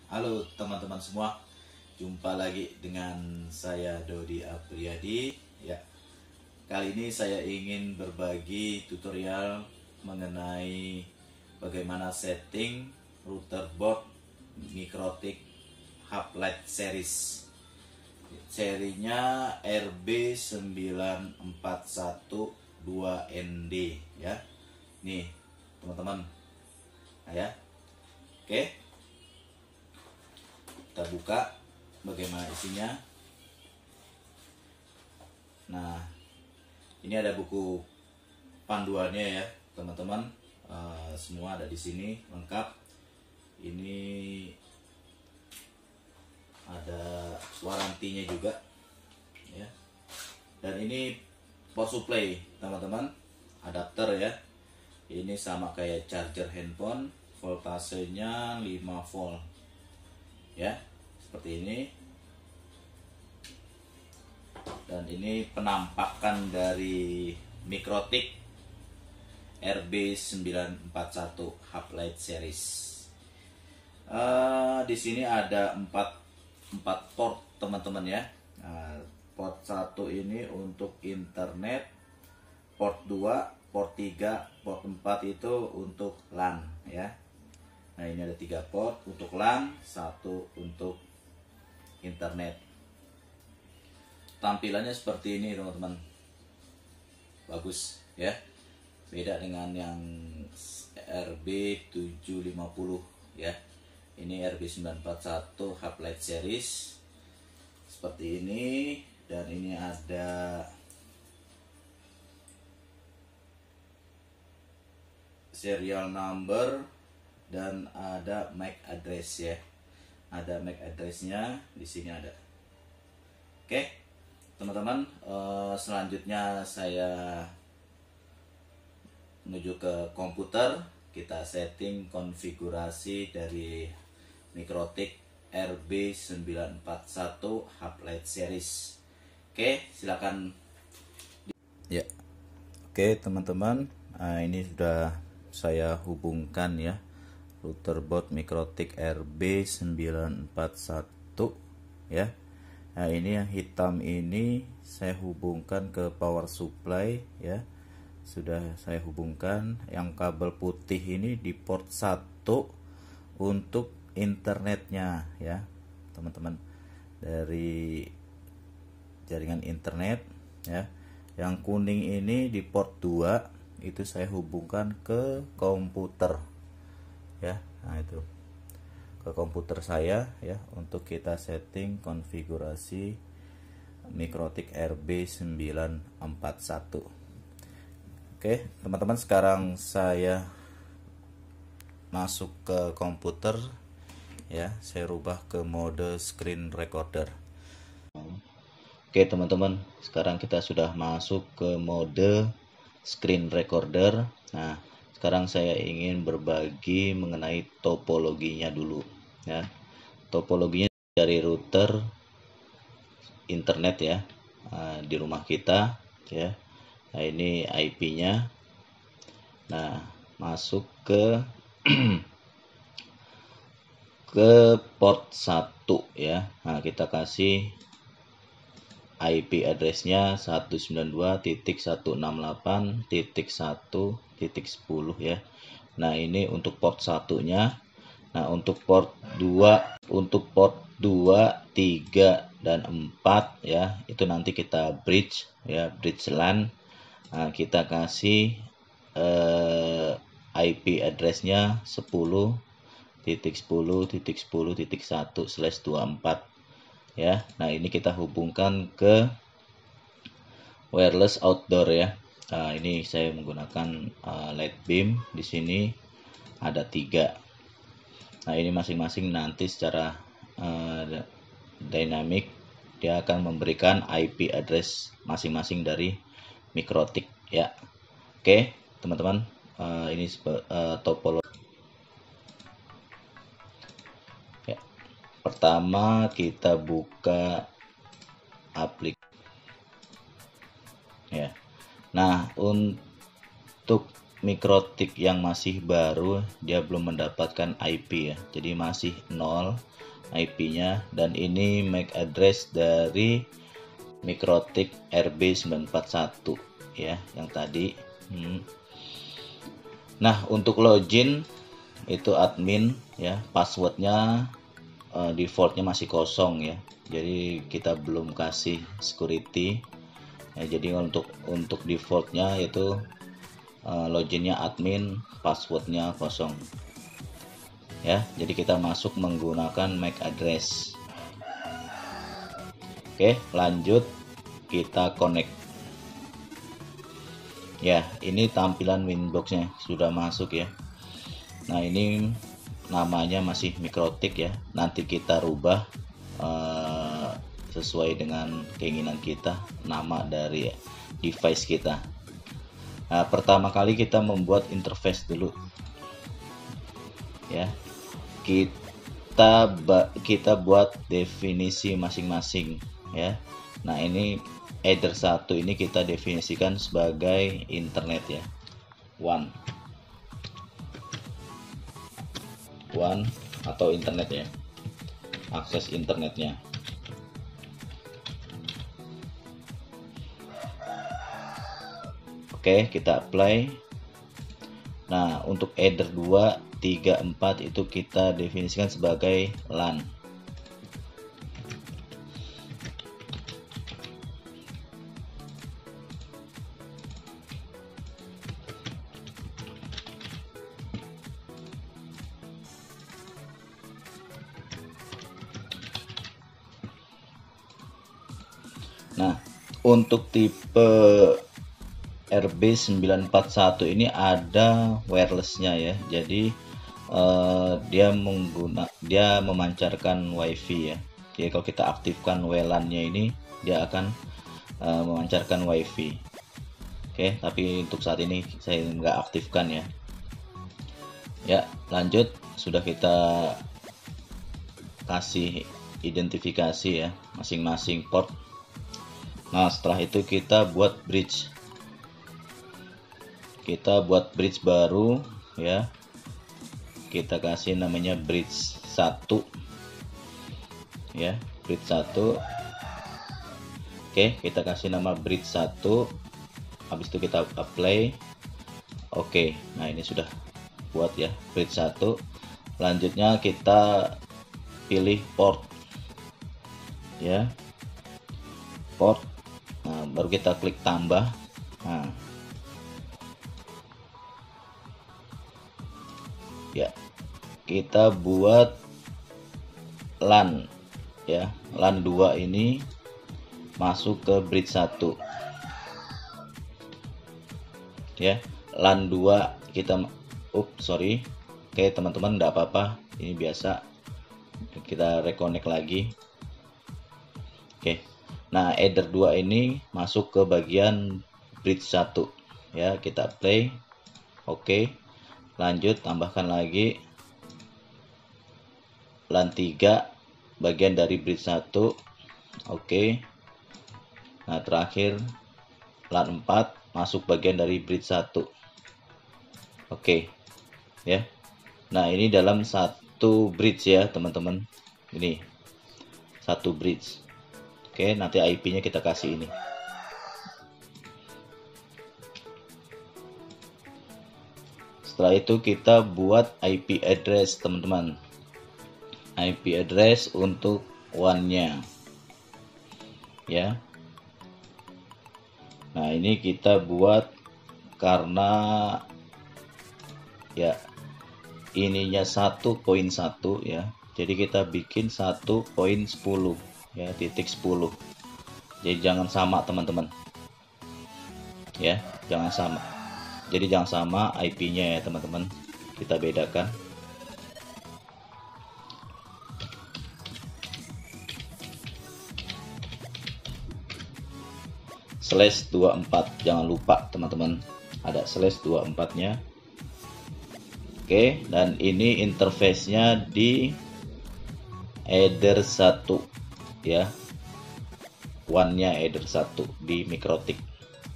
Halo teman-teman semua, jumpa lagi dengan saya Dodi Apriyadi. Ya, kali ini saya ingin berbagi tutorial mengenai bagaimana setting router board Mikrotik Hub Lite series. Serinya RB9412ND ya. Nih, teman-teman. Nah, ya. Oke. Kita buka bagaimana isinya. Nah, ini ada buku panduannya ya, teman-teman. Semua ada di sini lengkap. Ini ada warantinya juga, ya. Dan ini power supply, teman-teman. Adapter ya. Ini sama kayak charger handphone. Voltasenya 5 volt. Ya, seperti ini. Dan ini penampakan dari Mikrotik RB941 Hub Lite series. Di sini ada 4 port, teman-teman ya. Port 1 ini untuk internet, port 2, port 3, port 4 itu untuk LAN ya. Nah, ini ada 3 port untuk LAN, 1 untuk internet. Tampilannya seperti ini, teman-teman. Bagus ya. Beda dengan yang RB750 ya. Ini RB941 Hub Lite series. Seperti ini, dan ini ada serial number dan ada MAC address ya. Ada MAC addressnya di sini ada. Oke, teman-teman, selanjutnya saya menuju ke komputer. Kita setting konfigurasi dari Mikrotik RB941 Hub Lite series. Oke, silakan. Ya, oke teman-teman, ini sudah saya hubungkan ya, router board Mikrotik RB941 ya. Nah, ini yang hitam ini saya hubungkan ke power supply ya. Sudah saya hubungkan. Yang kabel putih ini di port 1 untuk internetnya ya, teman-teman. Dari jaringan internet ya. Yang kuning ini di port 2 itu saya hubungkan ke komputer ya. Nah, itu ke komputer saya ya, untuk kita setting konfigurasi Mikrotik RB941. Oke, teman-teman, sekarang saya masuk ke komputer ya. Saya rubah ke mode screen recorder. Oke, teman-teman, sekarang kita sudah masuk ke mode screen recorder. Nah, sekarang saya ingin berbagi mengenai topologinya dulu ya. Topologinya dari router internet ya, di rumah kita ya. Nah, ini IP-nya. Nah, masuk ke ke port 1 ya. Nah, kita kasih IP address-nya 192.168.1.10 ya. Nah, ini untuk port 1-nya. Nah, untuk port 2, 3 dan 4 ya, itu nanti kita bridge ya, bridge LAN. Nah, kita kasih IP address-nya 10.10.10.1/24 ya. Nah, ini kita hubungkan ke wireless outdoor ya. Nah, ini saya menggunakan LED beam. Di sini ada 3. Nah, ini masing-masing nanti secara dynamic dia akan memberikan IP address masing-masing dari Mikrotik ya. Oke, teman-teman, ini topologi. Pertama kita buka aplikasi ya. Nah, untuk mikrotik yang masih baru, dia belum mendapatkan IP ya, jadi masih 0 IP-nya. Dan ini MAC address dari mikrotik RB941 ya, yang tadi. Nah, untuk login itu admin ya, passwordnya defaultnya masih kosong ya, jadi kita belum kasih security ya. Jadi untuk defaultnya itu loginnya admin, passwordnya kosong ya. Jadi kita masuk menggunakan MAC address. Oke, lanjut kita connect ya. Ini tampilan Winbox-nya sudah masuk ya. Nah, ini namanya masih mikrotik ya, nanti kita rubah sesuai dengan keinginan kita nama dari device kita. Nah, pertama kali kita membuat interface dulu ya. Kita buat definisi masing-masing ya. Nah, ini header 1 ini kita definisikan sebagai internet ya, one atau internet ya, akses internetnya. Oke, kita apply. Nah, untuk header 2, 3, 4 itu kita definisikan sebagai LAN. Nah, untuk tipe RB941 ini ada wirelessnya ya, jadi dia memancarkan WiFi ya. Jadi kalau kita aktifkan WLAN-nya ini, dia akan memancarkan WiFi. Oke, tapi untuk saat ini saya nggak aktifkan ya. Ya, lanjut, sudah kita kasih identifikasi ya masing-masing port. Nah, setelah itu kita buat bridge. Kita buat bridge baru ya. Kita kasih namanya bridge 1 ya, bridge 1. Oke, kita kasih nama bridge 1. Habis itu kita apply. Oke, nah ini sudah buat ya bridge 1. Selanjutnya kita pilih port ya, port. Nah, baru kita klik tambah. Nah, ya, kita buat LAN ya, LAN 2 ini masuk ke bridge 1 ya. LAN 2 kita sorry. Oke teman-teman, enggak apa-apa, ini biasa. Kita reconnect lagi. Oke, nah header 2 ini masuk ke bagian bridge 1 ya, kita play. Oke, lanjut tambahkan lagi LAN 3 bagian dari bridge 1. Oke, nah terakhir LAN 4 masuk bagian dari bridge 1. Oke ya. Nah, ini dalam satu bridge ya teman-teman, ini satu bridge. Oke, nanti IP-nya kita kasih ini. Setelah itu kita buat IP address teman-teman, IP address untuk WAN-nya ya. Nah, ini kita buat karena ya ininya 1.1 ya, jadi kita bikin 1.10 ya, titik 10. Jadi jangan sama teman-teman ya, jangan sama. Jadi jangan sama IP-nya ya teman-teman, kita bedakan. /24, jangan lupa teman-teman, ada /24-nya. Oke, dan ini interface-nya di header 1 ya, WAN-nya header 1 di mikrotik.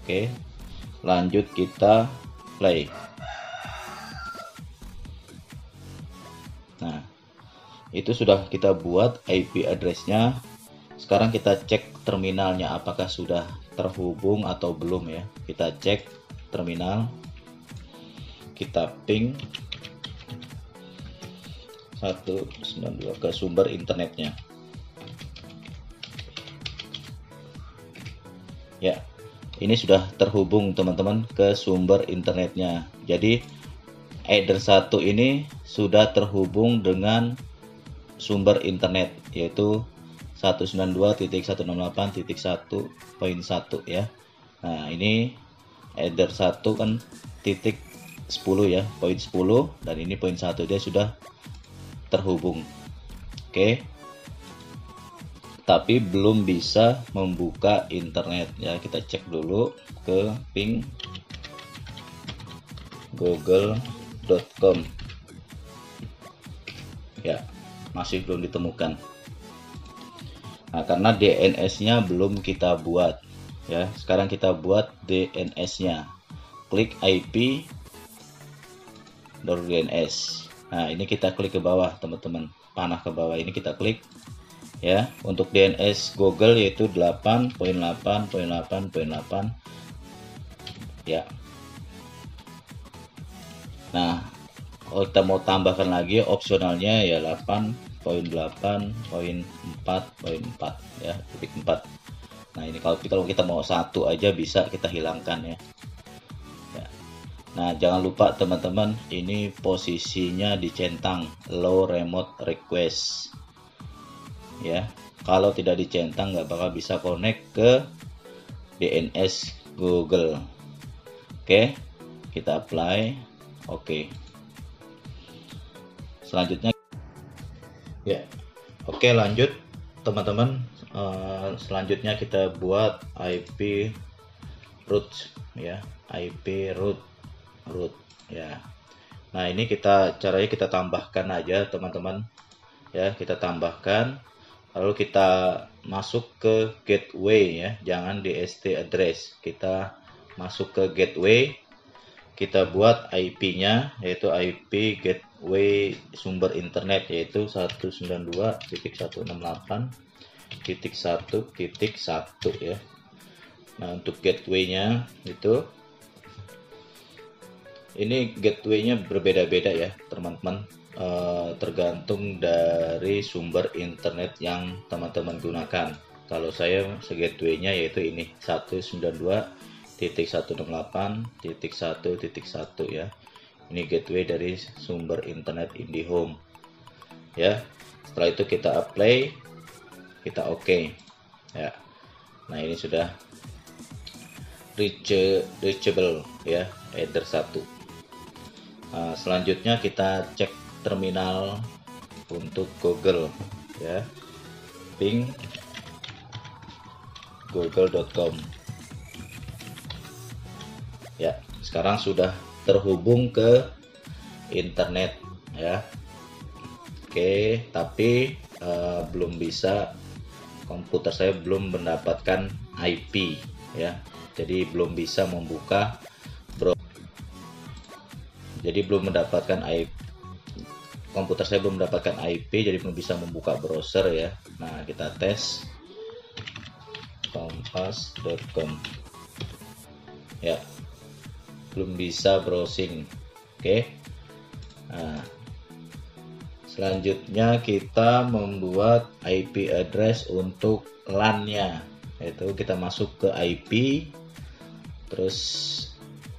Oke, lanjut kita play. itu sudah kita buat IP address-nya. Sekarang kita cek terminalnya apakah sudah terhubung atau belum ya. Kita cek terminal, kita ping 192 ke sumber internetnya. Ya, ini sudah terhubung teman-teman ke sumber internetnya. Jadi header 1 ini sudah terhubung dengan sumber internet, yaitu 192.168.1.1 ya. Nah, ini header 1 kan titik 10 ya, poin 10, dan ini poin 1, dia sudah terhubung. Oke. Tapi belum bisa membuka internet ya. Kita cek dulu ke ping google.com ya, masih belum ditemukan. Nah, karena DNS-nya belum kita buat ya. Sekarang kita buat DNS-nya. Klik IP .dns. Nah, ini kita klik ke bawah teman-teman, panah ke bawah ini kita klik ya. Untuk DNS Google yaitu 8.8.8.8 ya. Nah, kalau kita mau tambahkan lagi opsionalnya ya 8.8.4.4 ya, titik 4. Nah, ini kalau kita mau satu aja bisa kita hilangkan ya. Nah, jangan lupa teman-teman, ini posisinya dicentang low remote request ya. Kalau tidak dicentang nggak bakal bisa connect ke DNS Google. Oke, kita apply. Oke, selanjutnya ya. Oke, lanjut teman-teman. Selanjutnya kita buat IP root ya, IP root ya. Nah, ini caranya kita tambahkan aja teman-teman ya, kita tambahkan, lalu kita masuk ke gateway ya, jangan di ST address. Kita masuk ke gateway, kita buat IP-nya yaitu IP gateway sumber internet, yaitu 192.168.1.1 ya. Nah, untuk gateway-nya itu, ini gateway-nya berbeda-beda ya teman-teman, tergantung dari sumber internet yang teman-teman gunakan. Kalau saya gateway-nya yaitu ini 192.168.1.1 ya. Ini gateway dari sumber internet IndiHome ya. Setelah itu kita apply, kita OK ya. Nah, ini sudah reachable ya, header 1. Nah, selanjutnya kita cek terminal untuk Google ya, ping google.com ya. Sekarang sudah terhubung ke internet ya. Oke, tapi belum bisa, komputer saya belum mendapatkan IP ya, jadi belum bisa membuka komputer saya belum mendapatkan IP, jadi belum bisa membuka browser ya. Nah, kita tes kompas.com ya, belum bisa browsing. Oke. Nah, selanjutnya kita membuat IP address untuk LAN-nya, yaitu kita masuk ke IP, terus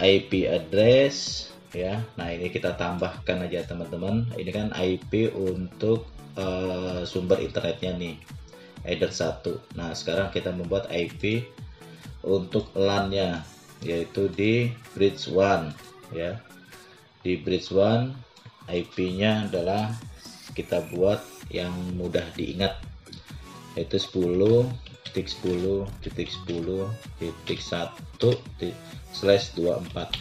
IP address ya. Nah, ini kita tambahkan aja teman-teman, ini kan IP untuk sumber internetnya nih, header 1. Nah, sekarang kita membuat IP untuk LAN-nya, yaitu di bridge 1 ya. Di bridge 1 IP-nya adalah, kita buat yang mudah diingat, yaitu 10.10.10.1/24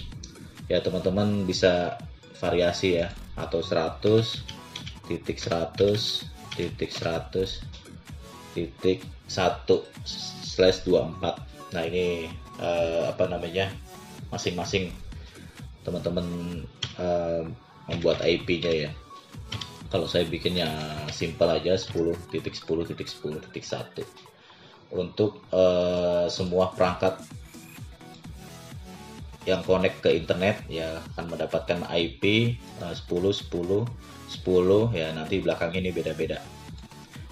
ya. Teman-teman bisa variasi ya, atau 100.100.1/24. Nah, ini masing-masing teman-teman membuat IP-nya ya. Kalau saya bikinnya simple aja 10.10.10.1 untuk semua perangkat yang connect ke internet ya akan mendapatkan IP 10.10.10 ya, nanti belakang ini beda-beda.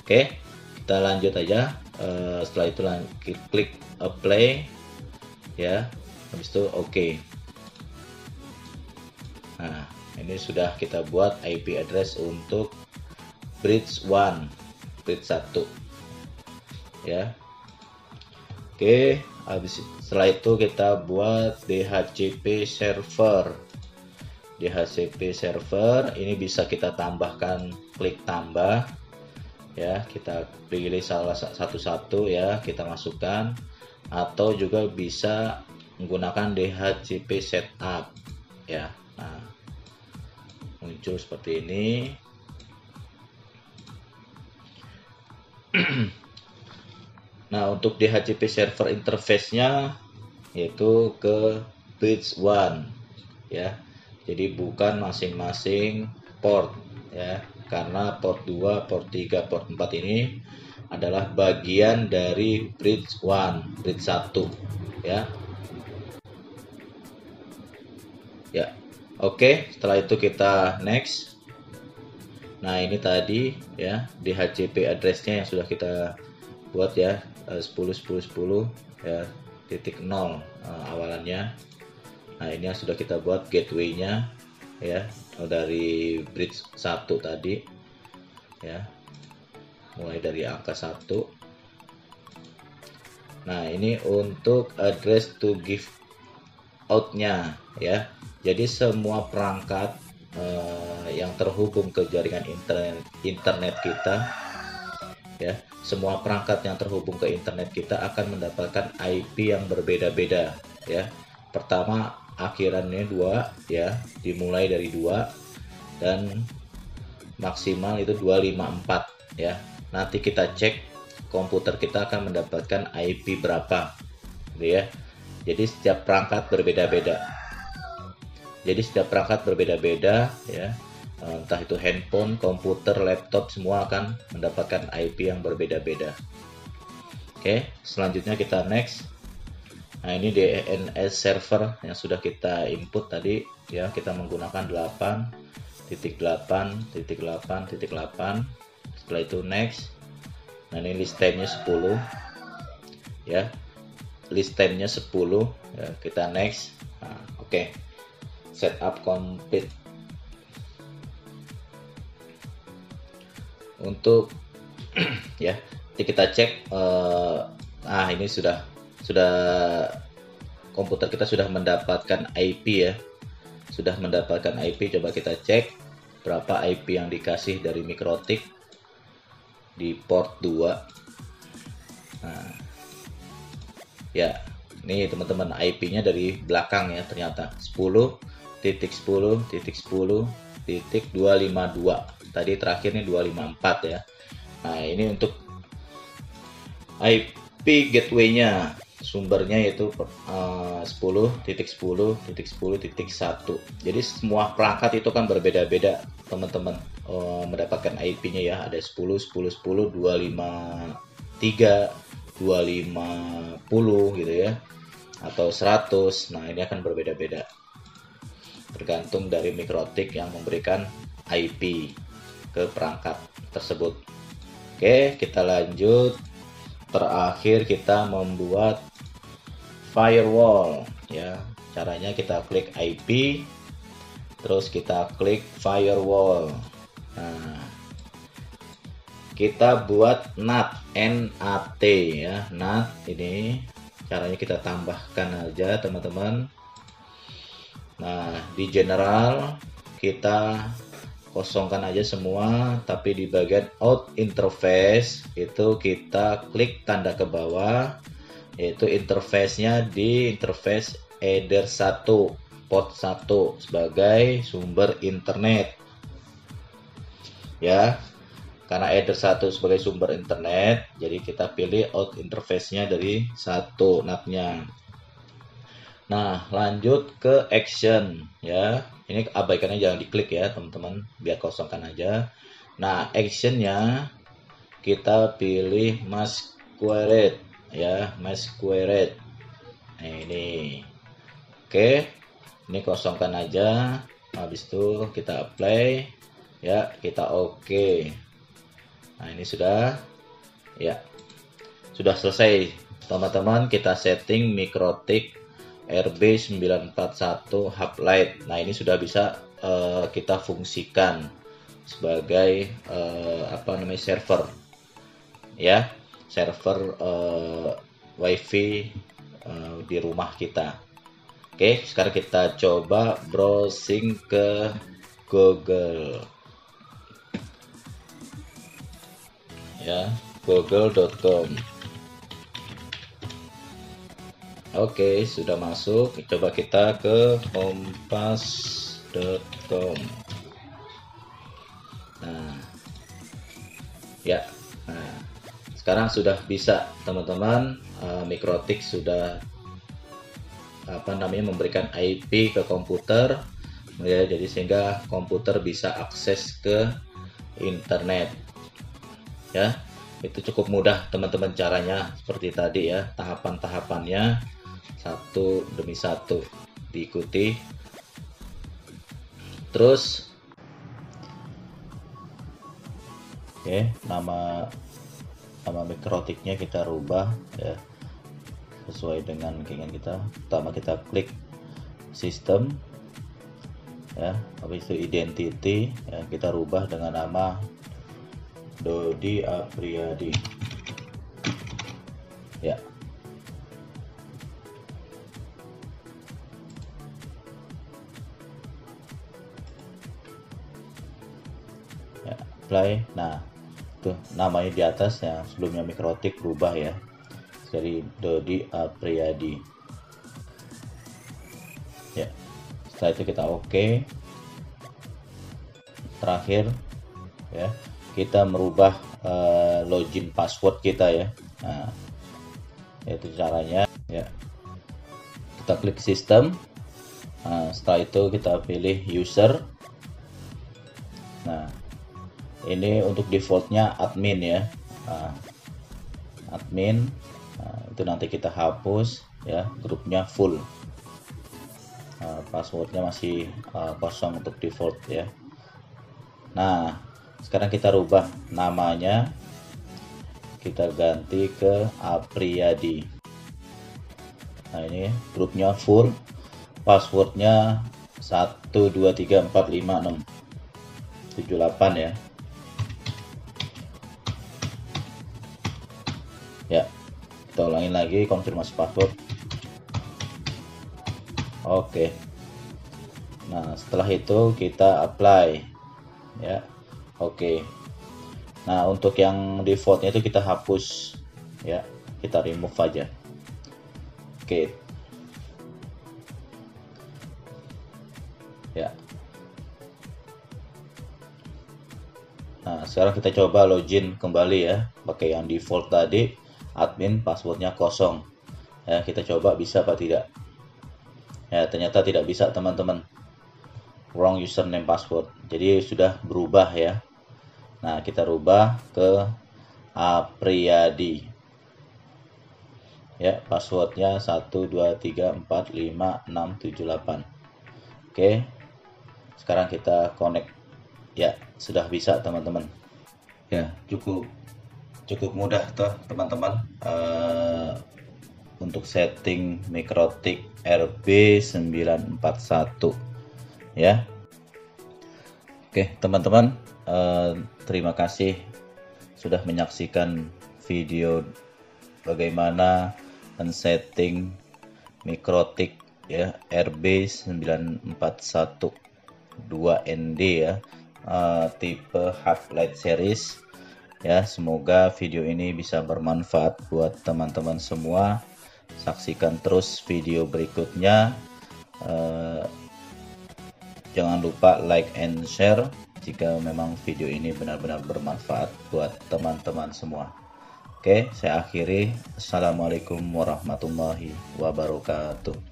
Oke, kita lanjut aja. Setelah itu klik apply ya, habis itu oke. Nah, ini sudah kita buat IP address untuk bridge 1 ya. Oke, setelah itu kita buat DHCP server. DHCP server ini bisa kita tambahkan, klik tambah ya, kita pilih salah satu ya, kita masukkan, atau juga bisa menggunakan DHCP setup ya. Nah, muncul seperti ini. Nah, untuk DHCP server interface-nya yaitu ke bridge 1 ya. Jadi bukan masing-masing port ya, karena port 2, port 3, port 4 ini adalah bagian dari bridge 1 ya. Ya. Oke, setelah itu kita next. Nah, ini tadi ya DHCP address-nya yang sudah kita buat ya, 10.10.10 ya, .0 awalannya. Nah, ini yang sudah kita buat gateway-nya ya, dari bridge 1 tadi ya, mulai dari angka 1. Nah, ini untuk address to give out-nya ya. Jadi semua perangkat yang terhubung ke jaringan internet kita ya, semua perangkat yang terhubung ke internet kita akan mendapatkan IP yang berbeda-beda ya. Pertama akhirannya 2 ya, dimulai dari 2 dan maksimal itu 254 ya. Nanti kita cek komputer kita akan mendapatkan IP berapa gitu ya. Jadi setiap perangkat berbeda-beda. Ya. Entah itu handphone, komputer, laptop, semua akan mendapatkan IP yang berbeda-beda. Oke, selanjutnya kita next. Nah, ini DNS server yang sudah kita input tadi ya, kita menggunakan 8.8.8.8. Setelah itu next. Nah, ini list time-nya 10 ya. List time-nya 10 ya, kita next. Nah, oke. Setup complete. Untuk ya, kita cek ini sudah komputer kita sudah mendapatkan IP ya. Sudah mendapatkan IP, coba kita cek berapa IP yang dikasih dari Mikrotik di port 2. Nah, ya, ini teman-teman IP-nya dari belakang ya, ternyata 10.10.10.252. Tadi terakhir nih 254 ya. Nah, ini untuk IP gateway-nya, sumbernya yaitu 10.10.10.1. Jadi semua perangkat itu kan berbeda-beda teman-teman mendapatkan IP-nya ya. Ada 10, 10, 10, 253, 250 gitu ya, atau 100. Nah, ini akan berbeda-beda tergantung dari Mikrotik yang memberikan IP ke perangkat tersebut. Oke, kita lanjut. Terakhir kita membuat firewall ya. Caranya kita klik IP, terus kita klik firewall. Nah, kita buat NAT ya. NAT ini caranya kita tambahkan aja teman-teman. Nah, di general kita kosongkan aja semua, tapi di bagian out interface itu kita klik tanda ke bawah, yaitu interface-nya di interface header 1 port 1 sebagai sumber internet ya. Karena header 1 sebagai sumber internet, jadi kita pilih out interface-nya dari 1 NAT-nya. Nah, lanjut ke action ya. Ini abaikannya jangan diklik ya teman-teman, biar kosongkan aja. Nah, actionnya kita pilih masquerade ya, masquerade. Nah, ini. Oke, ini kosongkan aja. Habis itu kita apply ya, kita oke. Nah, ini sudah ya, sudah selesai teman-teman. Kita setting Mikrotik RB941 Hub Light. Nah, ini sudah bisa kita fungsikan sebagai server ya, server WiFi di rumah kita. Oke, sekarang kita coba browsing ke Google ya, google.com. Oke, sudah masuk. Coba kita ke kompas.com. Nah, ya. Nah, sekarang sudah bisa teman-teman. Mikrotik sudah memberikan IP ke komputer ya, jadi sehingga komputer bisa akses ke internet ya. Itu cukup mudah teman-teman caranya, seperti tadi ya, tahapan-tahapannya satu demi satu diikuti. Terus oke, nama mikrotiknya kita rubah ya, sesuai dengan keinginan kita. Pertama kita klik sistem ya, habis itu identity ya, kita rubah dengan nama Dodi Apriyadi ya. Ya, apply. Nah, tuh namanya di atas yang sebelumnya Mikrotik berubah ya, dari Dodi Apriyadi ya. Setelah itu kita oke. Terakhir ya, kita merubah login password kita ya. Nah, itu caranya ya. Kita klik sistem. Nah, setelah itu kita pilih user. Nah, ini untuk defaultnya admin ya. Nah, admin. Nah, itu nanti kita hapus ya, grupnya full. Passwordnya masih kosong untuk default ya. Nah, sekarang kita rubah namanya, kita ganti ke Apriyadi. Nah, ini grupnya full, passwordnya 123456778 ya. Ya, kita ulangin lagi, konfirmasi password. Oke. Nah, setelah itu kita apply ya. Oke. Nah, untuk yang defaultnya itu kita hapus ya, kita remove aja. Oke ya. Nah, sekarang kita coba login kembali ya, pakai yang default tadi, admin, passwordnya kosong ya. Kita coba bisa apa tidak ya. Ternyata tidak bisa teman-teman, wrong username password, jadi sudah berubah ya. Nah, kita rubah ke Apriyadi ya, passwordnya 123456778. Oke, sekarang kita connect ya. Sudah bisa teman-teman ya. Cukup mudah tuh teman-teman untuk setting Mikrotik RB941 ya. Oke teman-teman, terima kasih sudah menyaksikan video bagaimana men-setting Mikrotik ya RB941 2ND ya, tipe Hub Light series ya. Semoga video ini bisa bermanfaat buat teman-teman semua. Saksikan terus video berikutnya. Jangan lupa like and share jika memang video ini benar-benar bermanfaat buat teman-teman semua. Oke, saya akhiri. Assalamualaikum warahmatullahi wabarakatuh.